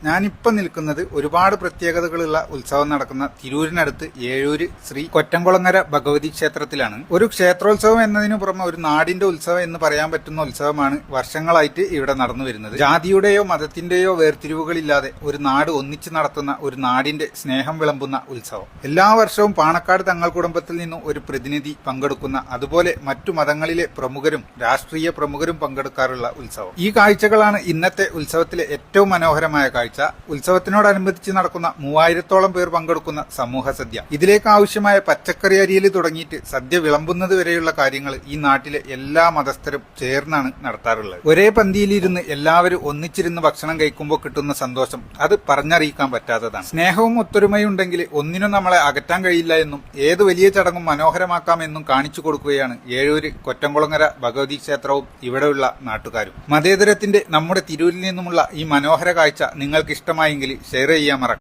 ഞാനിപ്പോൾ നിൽക്കുന്നത് ഒരുപാട് പ്രത്യേകതകളുള്ള ഉത്സവം നടക്കുന്ന തിരൂരിനടുത്ത് ഏഴൂര് ശ്രീ കൊറ്റംകുളങ്ങര ഭഗവതി ക്ഷേത്രത്തിലാണ്. ഒരു ക്ഷേത്രോത്സവം എന്നതിനു പുറമെ ഒരു നാടിന്റെ ഉത്സവം എന്ന് പറയാൻ പറ്റുന്ന ഉത്സവമാണ് വർഷങ്ങളായിട്ട് ഇവിടെ നടന്നു വരുന്നത്. ജാതിയുടെയോ മതത്തിന്റെയോ വേർതിരിവുകളില്ലാതെ ഒരു നാട് ഒന്നിച്ചു നടത്തുന്ന ഒരു നാടിന്റെ സ്നേഹം വിളമ്പുന്ന ഉത്സവം. എല്ലാ വർഷവും പാണക്കാട് തങ്ങൾ കുടുംബത്തിൽ നിന്നും ഒരു പ്രതിനിധി പങ്കെടുക്കുന്ന, അതുപോലെ മറ്റു മതങ്ങളിലെ പ്രമുഖരും രാഷ്ട്രീയ പ്രമുഖരും പങ്കെടുക്കാറുള്ള ഉത്സവം. ഈ കാഴ്ചകളാണ് ഇന്നത്തെ ഉത്സവത്തിലെ ഏറ്റവും മനോഹരമായ കാഴ്ച. ഉത്സവത്തിനോടനുബന്ധിച്ച് നടക്കുന്ന 3000-ഓളം പേർ പങ്കെടുക്കുന്ന സമൂഹ സദ്യ. ഇതിലേക്ക് ആവശ്യമായ പച്ചക്കറി അരിയൽ തുടങ്ങിയിട്ട് സദ്യ വിളമ്പുന്നത് വരെയുള്ള കാര്യങ്ങൾ ഈ നാട്ടിലെ എല്ലാ മതസ്ഥരും ചേർന്നാണ് നടത്താറുള്ളത്. ഒരേ പന്തിയിലിരുന്ന് എല്ലാവരും ഒന്നിച്ചിരുന്ന് ഭക്ഷണം കഴിക്കുമ്പോൾ കിട്ടുന്ന സന്തോഷം അത് പറഞ്ഞറിയിക്കാൻ പറ്റാത്തതാണ്. സ്നേഹവും ഒത്തൊരുമയും ഉണ്ടെങ്കിൽ ഒന്നിനും നമ്മളെ അകറ്റാൻ കഴിയില്ല എന്നും ഏത് വലിയ ചടങ്ങും മനോഹരമാക്കാമെന്നും കാണിച്ചു കൊടുക്കുകയാണ് ഏഴൂര് കൊറ്റംകുളങ്ങര ഭഗവതി ക്ഷേത്രവും ഇവിടെയുള്ള നാട്ടുകാരും. മതേതരത്തിന്റെ നമ്മുടെ തിരൂരിൽ നിന്നുമുള്ള ഈ മനോഹര കാഴ്ച നിങ്ങൾക്ക് ഇഷ്ടമായെങ്കിൽ ഷെയർ ചെയ്യാൻ മറക്കാം.